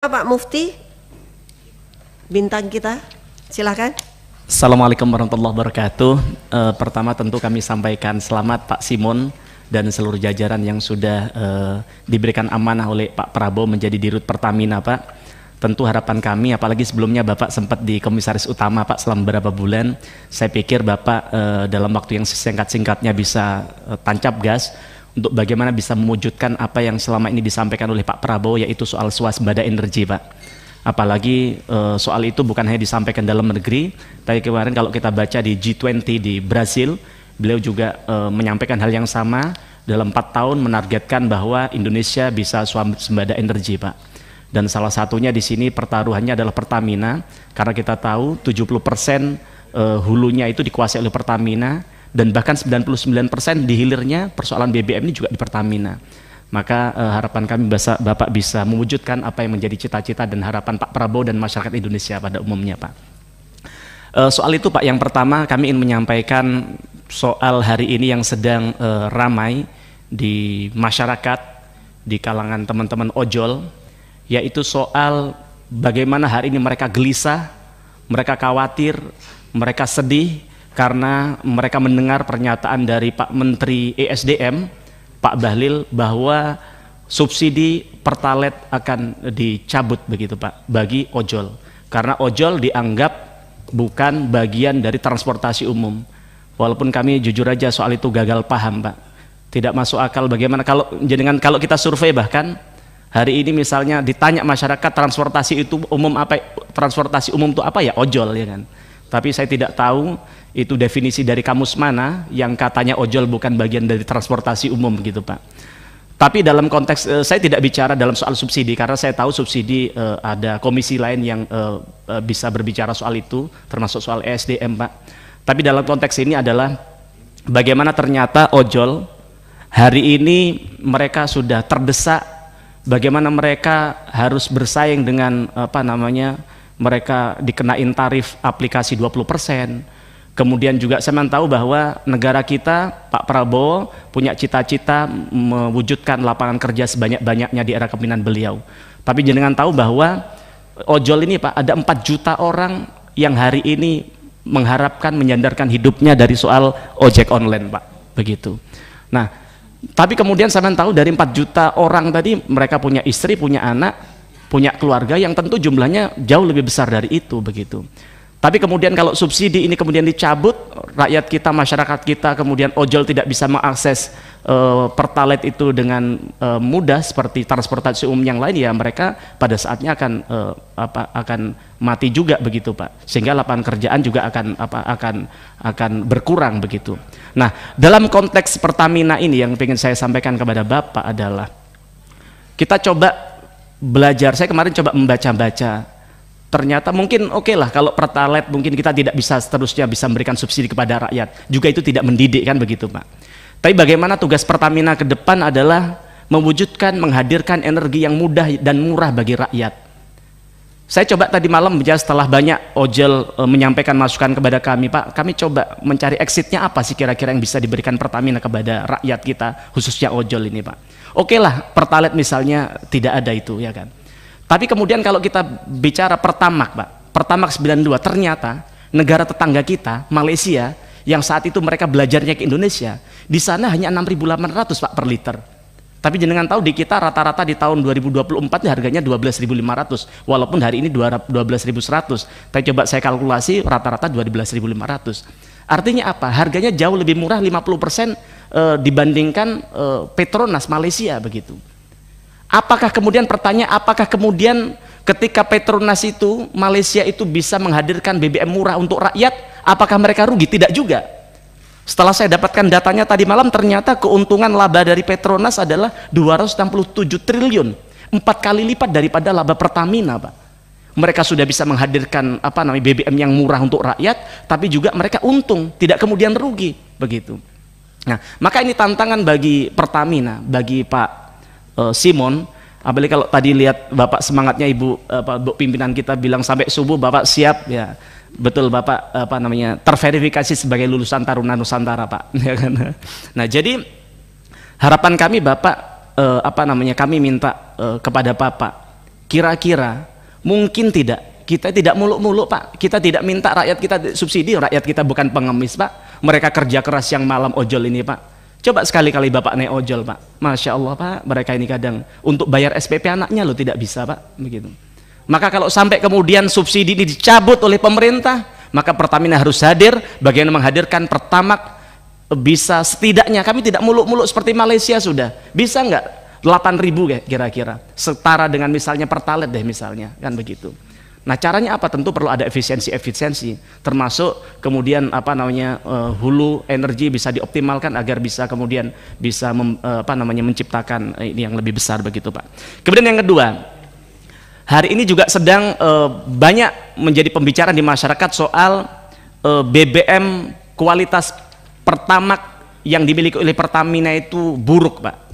Pak Mufti, bintang kita, silakan. Assalamualaikum warahmatullahi wabarakatuh. Pertama tentu kami sampaikan selamat Pak Simon dan seluruh jajaran yang sudah diberikan amanah oleh Pak Prabowo menjadi Dirut Pertamina, Pak. Tentu harapan kami, apalagi sebelumnya Bapak sempat di Komisaris Utama, Pak, selama beberapa bulan. Saya pikir Bapak dalam waktu yang singkat-singkatnya bisa tancap gas untuk bagaimana bisa mewujudkan apa yang selama ini disampaikan oleh Pak Prabowo, yaitu soal swasembada energi, Pak. Apalagi soal itu bukan hanya disampaikan dalam negeri, tapi kemarin kalau kita baca di G20 di Brasil, beliau juga menyampaikan hal yang sama. Dalam 4 tahun menargetkan bahwa Indonesia bisa swasembada energi, Pak. Dan salah satunya di sini pertaruhannya adalah Pertamina, karena kita tahu 70% hulunya itu dikuasai oleh Pertamina, dan bahkan 99% di hilirnya persoalan BBM ini juga di Pertamina. Maka harapan kami Bapak bisa mewujudkan apa yang menjadi cita-cita dan harapan Pak Prabowo dan masyarakat Indonesia pada umumnya, Pak. Soal itu, Pak, yang pertama kami ingin menyampaikan soal hari ini yang sedang ramai di masyarakat, di kalangan teman-teman ojol, yaitu soal bagaimana hari ini mereka gelisah, mereka khawatir, mereka sedih karena mereka mendengar pernyataan dari Pak Menteri ESDM, Pak Bahlil, bahwa subsidi Pertalite akan dicabut begitu, Pak, bagi ojol. Karena ojol dianggap bukan bagian dari transportasi umum. Walaupun kami jujur aja soal itu gagal paham, Pak. Tidak masuk akal bagaimana kalau kita survei, bahkan hari ini misalnya ditanya masyarakat transportasi itu umum apa, transportasi umum itu apa, ya ojol, ya kan. Tapi saya tidak tahu itu definisi dari kamus mana yang katanya ojol bukan bagian dari transportasi umum gitu, Pak. Tapi dalam konteks saya tidak bicara dalam soal subsidi, karena saya tahu subsidi ada komisi lain yang bisa berbicara soal itu, termasuk soal ESDM, Pak. Tapi dalam konteks ini adalah bagaimana ternyata ojol hari ini mereka sudah terdesak, bagaimana mereka harus bersaing dengan mereka dikenain tarif aplikasi 20%. Kemudian juga saya tahu bahwa negara kita, Pak Prabowo punya cita-cita mewujudkan lapangan kerja sebanyak-banyaknya di era kepemimpinan beliau. Tapi jenengan tahu bahwa ojol ini, Pak, ada 4 juta orang yang hari ini mengharapkan menyandarkan hidupnya dari soal ojek online, Pak. Begitu. Nah, tapi kemudian saya tahu dari 4 juta orang tadi mereka punya istri, punya anak, punya keluarga yang tentu jumlahnya jauh lebih besar dari itu, begitu. Tapi kemudian kalau subsidi ini kemudian dicabut, rakyat kita, masyarakat kita, kemudian ojol tidak bisa mengakses Pertalite itu dengan mudah seperti transportasi umum yang lain, ya mereka pada saatnya akan mati juga, begitu, Pak. Sehingga lapangan kerjaan juga akan berkurang, begitu. Nah, dalam konteks Pertamina ini yang ingin saya sampaikan kepada Bapak adalah kita coba belajar. Saya kemarin coba membaca-baca. Ternyata mungkin oke lah kalau Pertalite mungkin kita tidak bisa seterusnya bisa memberikan subsidi kepada rakyat. Juga itu tidak mendidik, kan begitu, Pak. Tapi bagaimana tugas Pertamina ke depan adalah mewujudkan, menghadirkan energi yang mudah dan murah bagi rakyat. Saya coba tadi malam setelah banyak ojol menyampaikan masukan kepada kami, Pak, kami coba mencari exitnya apa sih kira-kira yang bisa diberikan Pertamina kepada rakyat kita, khususnya ojol ini, Pak. Oke lah, Pertalite misalnya tidak ada itu, ya kan. Tapi kemudian kalau kita bicara Pertamax, Pak, Pertamax 92, ternyata negara tetangga kita, Malaysia, yang saat itu mereka belajarnya ke Indonesia, di sana hanya 6.800, Pak, per liter. Tapi jenengan tahu di kita rata-rata di tahun 2024 harganya 12.500, walaupun hari ini 12.100. Tapi coba saya kalkulasi rata-rata 12.500. Artinya apa? Harganya jauh lebih murah 50% dibandingkan Petronas Malaysia, begitu. Apakah kemudian pertanyaan, apakah kemudian ketika Petronas itu, Malaysia itu bisa menghadirkan BBM murah untuk rakyat, apakah mereka rugi? Tidak juga. Setelah saya dapatkan datanya tadi malam, ternyata keuntungan laba dari Petronas adalah 267 triliun, 4 kali lipat daripada laba Pertamina, Pak. Mereka sudah bisa menghadirkan BBM yang murah untuk rakyat, tapi juga mereka untung, tidak kemudian rugi, begitu. Nah, maka ini tantangan bagi Pertamina, bagi Pak Simon. Apalagi kalau tadi lihat Bapak semangatnya, Bu pimpinan kita bilang sampai subuh Bapak siap, ya betul, Bapak terverifikasi sebagai lulusan Taruna Nusantara, Pak. Nah, jadi harapan kami Bapak kami minta kepada Bapak Kira-kira mungkin tidak, kita tidak muluk-muluk Pak, kita tidak minta rakyat kita subsidi, rakyat kita bukan pengemis Pak, mereka kerja keras yang malam ojol ini Pak. Coba sekali-kali Bapak naik ojol Pak, Masya Allah Pak, mereka ini kadang untuk bayar SPP anaknya loh tidak bisa Pak, begitu. Maka kalau sampai kemudian subsidi ini dicabut oleh pemerintah, maka Pertamina harus hadir, bagaimana menghadirkan Pertamax bisa setidaknya, kami tidak muluk-muluk seperti Malaysia sudah, bisa nggak 8.000 kira-kira, setara dengan misalnya Pertalite deh misalnya, kan begitu. Nah caranya apa? Tentu perlu ada efisiensi, termasuk kemudian apa namanya hulu energi bisa dioptimalkan agar bisa kemudian bisa menciptakan ini yang lebih besar begitu Pak. Kemudian yang kedua, hari ini juga sedang banyak menjadi pembicaraan di masyarakat soal BBM kualitas Pertamax yang dimiliki oleh Pertamina itu buruk Pak.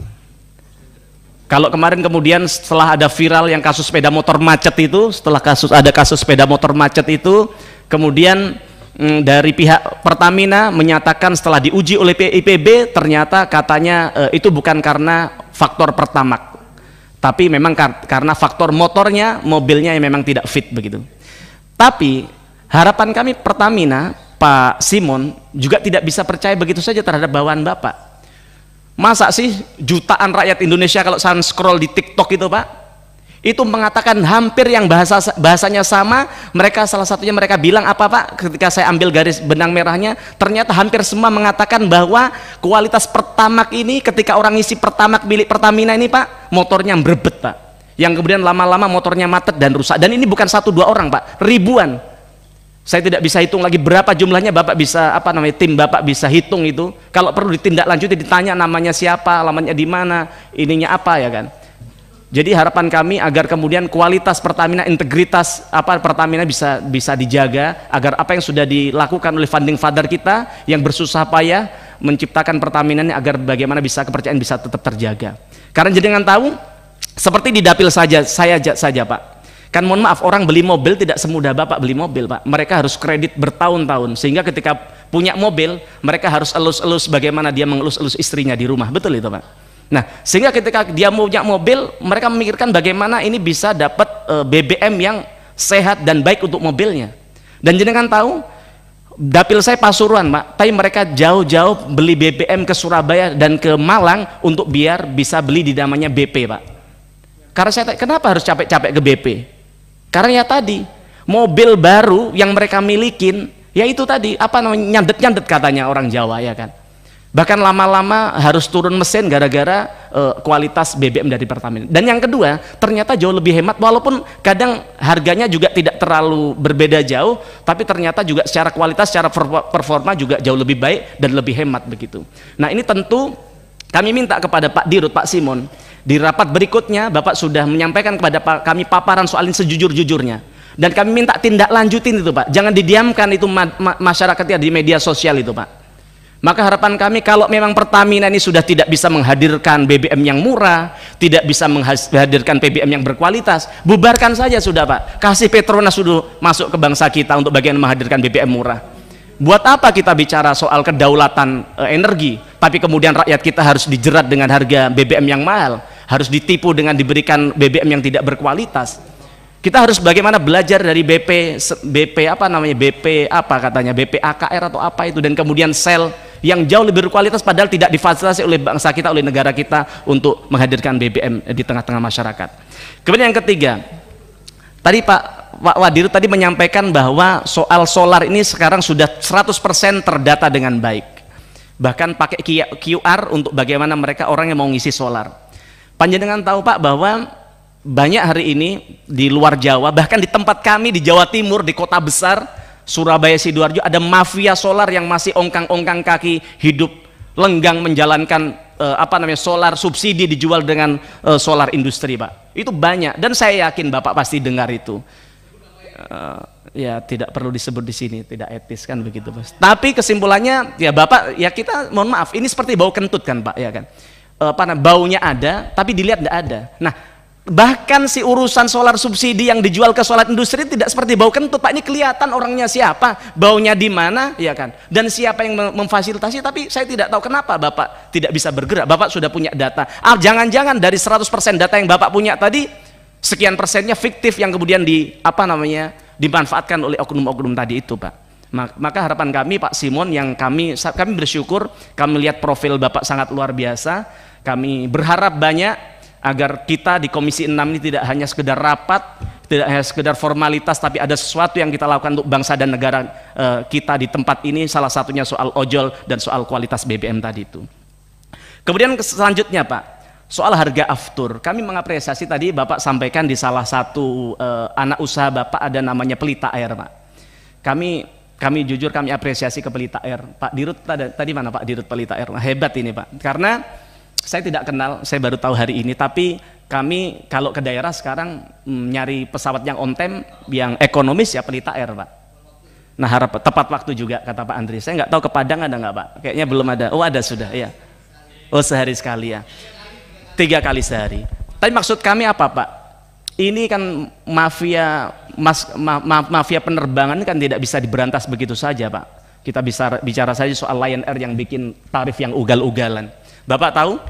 Kalau kemarin kemudian setelah ada viral yang kasus sepeda motor macet itu, setelah ada kasus sepeda motor macet itu, kemudian dari pihak Pertamina menyatakan setelah diuji oleh PIPB ternyata katanya itu bukan karena faktor Pertamax, tapi memang karena faktor motornya, mobilnya yang memang tidak fit begitu. Tapi harapan kami Pertamina, Pak Simon juga tidak bisa percaya begitu saja terhadap bawaan Bapak. Masa sih jutaan rakyat Indonesia kalau saya scroll di TikTok itu Pak, itu mengatakan hampir yang bahasanya sama, mereka salah satunya mereka bilang apa Pak, ketika saya ambil garis benang merahnya, ternyata hampir semua mengatakan bahwa kualitas Pertamax ini ketika orang ngisi Pertamax milik Pertamina ini Pak, motornya berbet Pak, yang kemudian lama-lama motornya macet dan rusak, dan ini bukan 1-2 orang Pak, ribuan. Saya tidak bisa hitung lagi berapa jumlahnya, Bapak bisa tim Bapak bisa hitung itu. Kalau perlu ditindaklanjuti, ditanya namanya siapa, alamatnya di mana, ininya apa ya kan. Jadi harapan kami agar kemudian kualitas Pertamina, integritas Pertamina bisa dijaga, agar apa yang sudah dilakukan oleh founding father kita yang bersusah payah menciptakan Pertamina ini, agar bagaimana bisa kepercayaan bisa tetap terjaga. Karena jenengan tahu seperti di dapil saja Pak. Kan mohon maaf, orang beli mobil tidak semudah Bapak beli mobil Pak, mereka harus kredit bertahun-tahun, sehingga ketika punya mobil mereka harus elus-elus bagaimana dia mengelus-elus istrinya di rumah, betul itu Pak. Nah sehingga ketika dia punya mobil, mereka memikirkan bagaimana ini bisa dapat BBM yang sehat dan baik untuk mobilnya. Dan jenengan tahu dapil saya Pasuruan Pak, tapi mereka jauh-jauh beli BBM ke Surabaya dan ke Malang untuk biar bisa beli di namanya BP Pak. Karena saya kenapa harus capek-capek ke BP? Karena ya tadi mobil baru yang mereka milikin, ya itu tadi nyandet-nyandet katanya orang Jawa ya kan. Bahkan lama-lama harus turun mesin gara-gara kualitas BBM dari Pertamina. Dan yang kedua, ternyata jauh lebih hemat, walaupun kadang harganya juga tidak terlalu berbeda jauh, tapi ternyata juga secara kualitas, secara performa juga jauh lebih baik dan lebih hemat begitu. Nah ini tentu kami minta kepada Pak Dirut, Pak Simon, di rapat berikutnya Bapak sudah menyampaikan kepada kami paparan soal ini sejujur-jujurnya, dan kami minta tindak lanjutin itu Pak, jangan didiamkan itu masyarakatnya di media sosial itu Pak. Maka harapan kami kalau memang Pertamina ini sudah tidak bisa menghadirkan BBM yang murah, tidak bisa menghadirkan BBM yang berkualitas, bubarkan saja sudah Pak, kasih Petronas dulu masuk ke bangsa kita untuk bagian menghadirkan BBM murah. Buat apa kita bicara soal kedaulatan energi, tapi kemudian rakyat kita harus dijerat dengan harga BBM yang mahal, harus ditipu dengan diberikan BBM yang tidak berkualitas. Kita harus bagaimana belajar dari BP AKR atau apa itu, dan kemudian sel yang jauh lebih berkualitas padahal tidak difasilitasi oleh bangsa kita, oleh negara kita untuk menghadirkan BBM di tengah-tengah masyarakat. Kemudian yang ketiga, tadi Pak Wadirut tadi menyampaikan bahwa soal solar ini sekarang sudah 100% terdata dengan baik, bahkan pakai QR untuk bagaimana mereka orang yang mau ngisi solar. Panjenengan tahu Pak bahwa banyak hari ini di luar Jawa, bahkan di tempat kami di Jawa Timur, di kota besar Surabaya, Sidoarjo, ada mafia solar yang masih ongkang-ongkang kaki, hidup lenggang menjalankan solar subsidi dijual dengan solar industri Pak. Itu banyak, dan saya yakin Bapak pasti dengar itu. Ya tidak perlu disebut di sini, tidak etis kan begitu Mas. Tapi kesimpulannya ya Bapak, ya kita mohon maaf, ini seperti bau kentut kan Pak, ya kan. Baunya ada tapi dilihat tidak ada. Nah bahkan si urusan solar subsidi yang dijual ke solar industri tidak seperti bau kentut Pak, ini kelihatan orangnya siapa, baunya di mana ya kan, dan siapa yang memfasilitasi. Tapi saya tidak tahu kenapa Bapak tidak bisa bergerak. Bapak sudah punya data, jangan-jangan dari 100% data yang Bapak punya tadi sekian persennya fiktif yang kemudian dimanfaatkan oleh oknum-oknum tadi itu, Pak. Maka harapan kami Pak Simon, yang kami bersyukur kami lihat profil Bapak sangat luar biasa. Kami berharap banyak agar kita di Komisi 6 ini tidak hanya sekedar rapat, tidak hanya sekedar formalitas, tapi ada sesuatu yang kita lakukan untuk bangsa dan negara kita di tempat ini, salah satunya soal ojol dan soal kualitas BBM tadi itu. Kemudian selanjutnya Pak, soal harga aftur, kami mengapresiasi tadi Bapak sampaikan di salah satu anak usaha Bapak ada namanya Pelita Air, Pak. Kami jujur kami apresiasi ke Pelita Air. Pak Dirut tadi mana Pak Dirut Pelita Air? Hebat ini Pak. Karena saya tidak kenal, saya baru tahu hari ini. Tapi kami kalau ke daerah sekarang nyari pesawat yang on time, yang ekonomis ya Pelita Air Pak. Nah tepat waktu juga kata Pak Andri. Saya nggak tahu ke Padang ada nggak Pak? Kayaknya belum ada. Oh ada sudah ya. Oh sehari sekali ya. 3 kali sehari. Tapi maksud kami apa Pak? Ini kan mafia penerbangan kan tidak bisa diberantas begitu saja Pak. Kita bisa bicara saja soal Lion Air yang bikin tarif yang ugal-ugalan. Bapak tahu?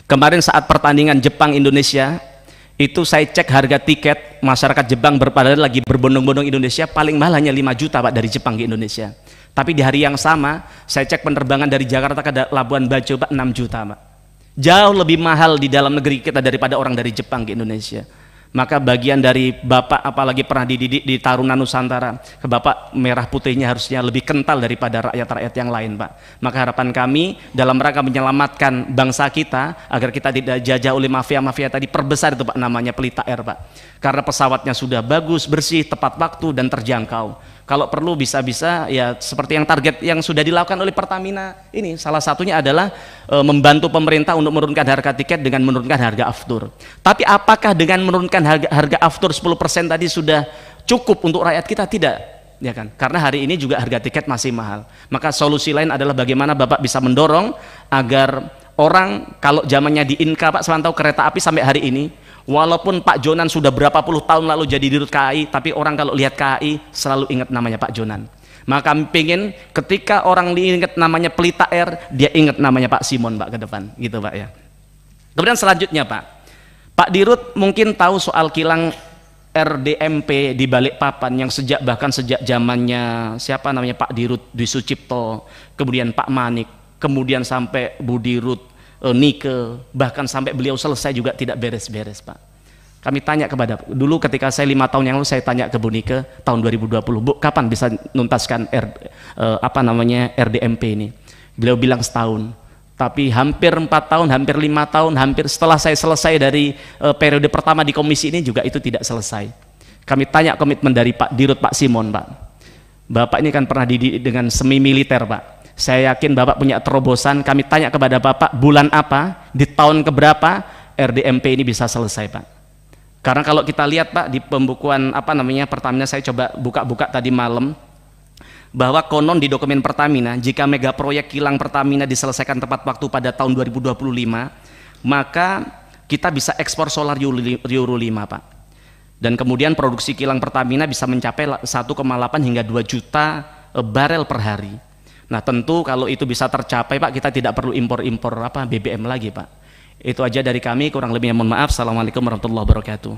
Kemarin saat pertandingan Jepang Indonesia itu saya cek harga tiket masyarakat Jepang lagi berbondong-bondong Indonesia, paling mahal hanya 5 juta Pak dari Jepang ke Indonesia. Tapi di hari yang sama saya cek penerbangan dari Jakarta ke Labuan Bajo Pak 6 juta Pak. Jauh lebih mahal di dalam negeri kita daripada orang dari Jepang ke Indonesia. Maka bagian dari Bapak apalagi pernah dididik di Taruna Nusantara, ke Bapak merah putihnya harusnya lebih kental daripada rakyat-rakyat yang lain Pak. Maka harapan kami dalam rangka menyelamatkan bangsa kita agar kita tidak jajah oleh mafia-mafia tadi, perbesar itu Pak namanya Pelita Air Pak. Karena pesawatnya sudah bagus, bersih, tepat waktu dan terjangkau. Kalau perlu bisa-bisa ya seperti yang target yang sudah dilakukan oleh Pertamina ini, salah satunya adalah membantu pemerintah untuk menurunkan harga tiket dengan menurunkan harga aftur. Tapi apakah dengan menurunkan harga aftur 10% tadi sudah cukup untuk rakyat kita? Tidak, ya kan? Karena hari ini juga harga tiket masih mahal. Maka solusi lain adalah bagaimana Bapak bisa mendorong agar orang, kalau zamannya di Inka Pak, saya tahu kereta api sampai hari ini, walaupun Pak Jonan sudah berapa puluh tahun lalu jadi dirut KAI, tapi orang kalau lihat KAI selalu ingat namanya Pak Jonan. Maka kami pengen ketika orang diingat namanya Pelita Air, dia ingat namanya Pak Simon Pak ke depan, gitu Pak ya. Kemudian selanjutnya Pak Dirut mungkin tahu soal kilang RDMP di Balikpapan yang bahkan sejak zamannya siapa namanya Pak Dirut Dwi Sucipto, kemudian Pak Manik, kemudian sampai Bu Dirut Nike, bahkan sampai beliau selesai juga tidak beres-beres Pak. Kami tanya dulu ketika saya 5 tahun yang lalu, saya tanya ke Bu Nike tahun 2020, Bu kapan bisa nuntaskan RDMP ini? Beliau bilang setahun. Tapi hampir 4 tahun, hampir 5 tahun, hampir setelah saya selesai dari periode pertama di komisi ini juga itu tidak selesai. Kami tanya komitmen dari Pak Dirut Pak Simon Pak. Bapak ini kan pernah dididik dengan semi militer Pak. Saya yakin Bapak punya terobosan. Kami tanya kepada Bapak bulan apa, di tahun keberapa RDMP ini bisa selesai Pak. Karena kalau kita lihat Pak di pembukuan Pertamina, saya coba buka-buka tadi malam, bahwa konon di dokumen Pertamina jika mega proyek kilang Pertamina diselesaikan tepat waktu pada tahun 2025, maka kita bisa ekspor solar Euro 5 Pak. Dan kemudian produksi kilang Pertamina bisa mencapai 1,8 hingga 2 juta barel per hari. Nah tentu kalau itu bisa tercapai Pak, kita tidak perlu impor-impor BBM lagi Pak. Itu aja dari kami, kurang lebihnya mohon maaf. Assalamualaikum warahmatullahi wabarakatuh.